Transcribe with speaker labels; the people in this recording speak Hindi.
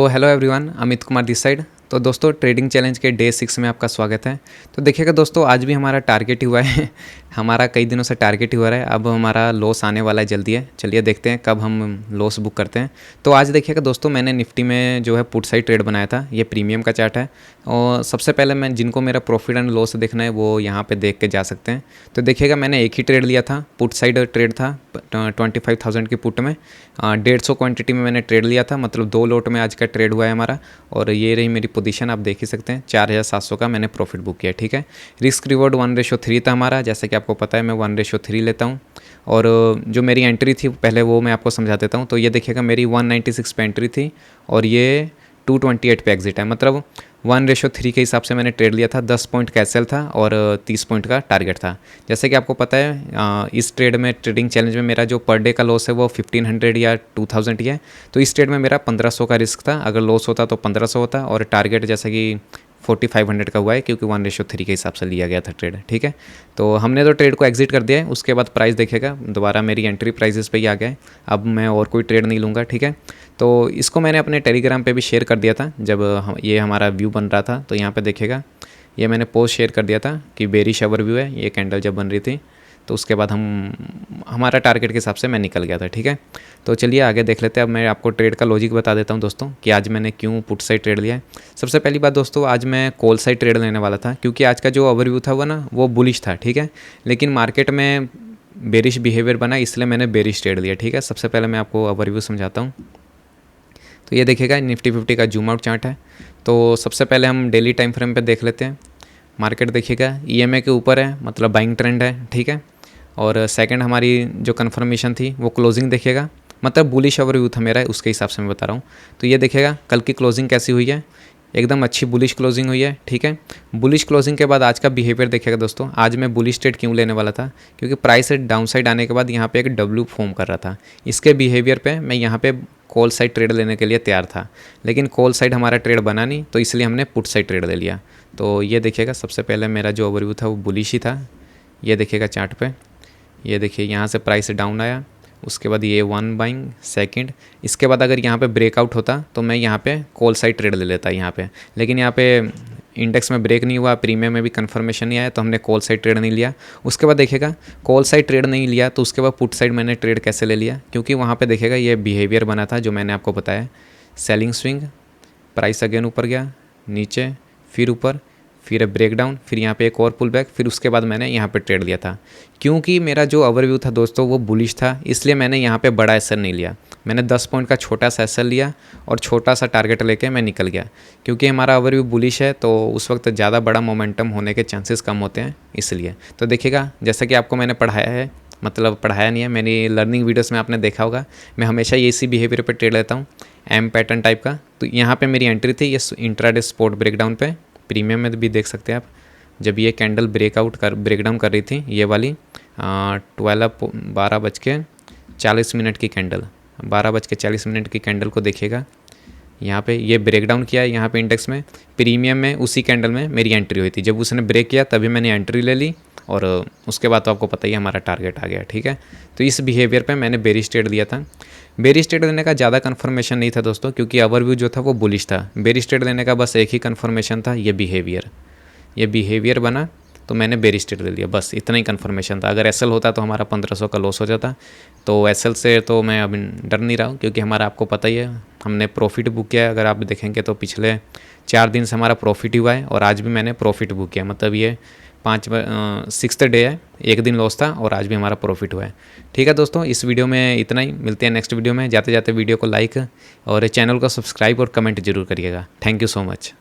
Speaker 1: तो hello everyone, Amit Kumar this side. तो दोस्तों, ट्रेडिंग चैलेंज के डे 6 में आपका स्वागत है। तो देखिएगा दोस्तों, आज भी हमारा टारगेट ही हुआ है हमारा कई दिनों से टारगेट ही हुआ है। अब हमारा लॉस आने वाला है जल्दी है। चलिए देखते हैं कब हम लॉस बुक करते हैं। तो आज देखिएगा दोस्तों, मैंने निफ्टी में जो है पुट साइड ट्रेड बनाया था। ये प्रीमियम का चार्ट है और सबसे पहले मैं जिनको मेरा प्रॉफिट एंड लॉस देखना है वो यहाँ पर देख के जा सकते हैं। तो देखिएगा, मैंने एक ही ट्रेड लिया था, पुट साइड ट्रेड था 25,000 की पुट में। 150 क्वान्टिटी में मैंने ट्रेड लिया था, मतलब 2 लोट में आज का ट्रेड हुआ है हमारा। और ये रही मेरी पोजीशन, आप देख ही सकते हैं। 4,700 का मैंने प्रॉफिट बुक किया। ठीक है, रिस्क रिवॉर्ड 1:3 था हमारा। जैसे कि आपको पता है मैं 1:3 लेता हूँ। और जो मेरी एंट्री थी पहले वो मैं आपको समझा देता हूँ। तो ये देखिएगा, मेरी 196 पे एंट्री थी और ये 228 पे एग्जिट है। मतलब 1:3 के हिसाब से मैंने ट्रेड लिया था। 10 पॉइंट का एसएल था और 30 पॉइंट का टारगेट था। जैसे कि आपको पता है इस ट्रेड में, ट्रेडिंग चैलेंज में, मेरा जो पर डे का लॉस है वो 1500 या 2000 ही है। तो इस ट्रेड में मेरा 1500 का रिस्क था। अगर लॉस होता तो 1500 होता और टारगेट जैसे कि 4500 का हुआ है, क्योंकि 1:3 के हिसाब से लिया गया था ट्रेड। ठीक है, तो हमने तो ट्रेड को एग्जिट कर दिया है। उसके बाद प्राइस देखेगा दोबारा मेरी एंट्री प्राइसेस पे ही आ गया है। अब मैं और कोई ट्रेड नहीं लूँगा। ठीक है, तो इसको मैंने अपने टेलीग्राम पे भी शेयर कर दिया था जब ये हमारा व्यू बन रहा था। तो यहाँ पे देखेगा, ये मैंने पोस्ट शेयर कर दिया था कि बेरिश आवर व्यू है ये कैंडल जब बन रही थी। तो उसके बाद हमारा टारगेट के हिसाब से मैं निकल गया था। ठीक है, तो चलिए आगे देख लेते हैं। अब मैं आपको ट्रेड का लॉजिक बता देता हूं दोस्तों कि आज मैंने क्यों पुट साइड ट्रेड लिया है। सबसे पहली बात दोस्तों, आज मैं कॉल साइड ट्रेड लेने वाला था, क्योंकि आज का जो ओवरव्यू था वो ना वो बुलिश था। ठीक है, लेकिन मार्केट में बेरिश बिहेवियर बना, इसलिए मैंने बेरिश ट्रेड लिया। ठीक है, सबसे पहले मैं आपको ओवरव्यू समझाता हूँ। तो ये देखिएगा, निफ्टी 50 का जूम आउट चार्ट है। तो सबसे पहले हम डेली टाइम फ्रेम पे देख लेते हैं। मार्केट देखिएगा ईएमए के ऊपर है, मतलब बाइंग ट्रेंड है। ठीक है, और सेकंड हमारी जो कन्फर्मेशन थी वो क्लोजिंग देखिएगा, मतलब बुलिश ओवरव्यू था मेरा, उसके हिसाब से मैं बता रहा हूँ। तो ये देखिएगा कल की क्लोजिंग कैसी हुई है, एकदम अच्छी बुलिश क्लोजिंग हुई है। ठीक है, बुलिश क्लोजिंग के बाद आज का बिहेवियर देखिएगा दोस्तों। आज मैं बुलिश ट्रेड क्यों लेने वाला था, क्योंकि प्राइस डाउन साइड आने के बाद यहाँ पे एक डब्ल्यू फॉर्म कर रहा था। इसके बिहेवियर पे मैं यहाँ पे कॉल साइड ट्रेड लेने के लिए तैयार था, लेकिन कॉल साइड हमारा ट्रेड बना नहीं, तो इसलिए हमने पुट साइड ट्रेड ले लिया। तो ये देखिएगा, सबसे पहले मेरा जो ओवरव्यू था वो बुलिश ही था। ये देखिएगा चार्ट पे, ये देखिए यहाँ से प्राइस डाउन आया, उसके बाद ये 1 बाइंग सेकंड। इसके बाद अगर यहाँ पे ब्रेकआउट होता तो मैं यहाँ पे कॉल साइड ट्रेड ले लेता यहाँ पे, लेकिन यहाँ पे इंडेक्स में ब्रेक नहीं हुआ, प्रीमियम में भी कंफर्मेशन नहीं आया, तो हमने कॉल साइड ट्रेड नहीं लिया। उसके बाद देखिएगा, कॉल साइड ट्रेड नहीं लिया तो उसके बाद पुट साइड मैंने ट्रेड कैसे ले लिया, क्योंकि वहाँ पे देखिएगा ये बिहेवियर बना था जो मैंने आपको बताया। सेलिंग स्विंग, प्राइस अगेन ऊपर गया, नीचे, फिर ऊपर, फिर ब्रेक डाउन, फिर यहाँ पे एक और पुल बैक, फिर उसके बाद मैंने यहाँ पे ट्रेड लिया था। क्योंकि मेरा जो ओवरव्यू था दोस्तों वो बुलिश था, इसलिए मैंने यहाँ पे बड़ा एसएल नहीं लिया। मैंने 10 पॉइंट का छोटा सा एसएल लिया और छोटा सा टारगेट लेके मैं निकल गया। क्योंकि हमारा ओवरव्यू बुलिश है तो उस वक्त ज़्यादा बड़ा मोमेंटम होने के चांसेस कम होते हैं, इसलिए। तो देखिएगा, जैसा कि आपको मैंने पढ़ाया है, मतलब पढ़ाया नहीं है, मेरी लर्निंग वीडियोस में आपने देखा होगा, मैं हमेशा इसी बिहेवियर पे ट्रेड लेता हूँ, एम पैटर्न टाइप का। तो यहाँ पे मेरी एंट्री थी ये इंट्राडे स्पॉट ब्रेकडाउन पे, प्रीमियम में भी देख सकते हैं आप। जब ये कैंडल ब्रेकडाउन कर रही थी, ये वाली 12:40 की कैंडल, 12:40 की कैंडल को देखिएगा। यहाँ पे ये ब्रेकडाउन किया है, यहाँ पे इंडेक्स में, प्रीमियम में उसी कैंडल में मेरी एंट्री हुई थी। जब उसने ब्रेक किया तभी मैंने एंट्री ले ली और उसके बाद तो आपको पता ही हमारा टारगेट आ गया। ठीक है, तो इस बिहेवियर पे मैंने बेरिश ट्रेड लिया था। बेरिश ट्रेड लेने का ज़्यादा कंफर्मेशन नहीं था दोस्तों, क्योंकि ओवरव्यू जो था वो बुलिश था। बेरिश ट्रेड लेने का बस एक ही कंफर्मेशन था, ये बिहेवियर बना तो मैंने बेरिश ट्रेड ले लिया, बस इतना ही कंफर्मेशन था। अगर एसएल होता तो हमारा 1500 का लॉस हो जाता। तो एसएल से तो मैं अभी डर नहीं रहा हूँ, क्योंकि हमारा आपको पता ही है हमने प्रॉफिट बुक किया है। अगर आप देखेंगे तो पिछले 4 दिन से हमारा प्रॉफिट ही हुआ है और आज भी मैंने प्रॉफिट बुक किया। मतलब ये 6th डे है, एक दिन लॉस था और आज भी हमारा प्रॉफिट हुआ है। ठीक है दोस्तों, इस वीडियो में इतना ही। मिलते हैं नेक्स्ट वीडियो में। जाते जाते वीडियो को लाइक और चैनल को सब्सक्राइब और कमेंट जरूर करिएगा। Thank you so much.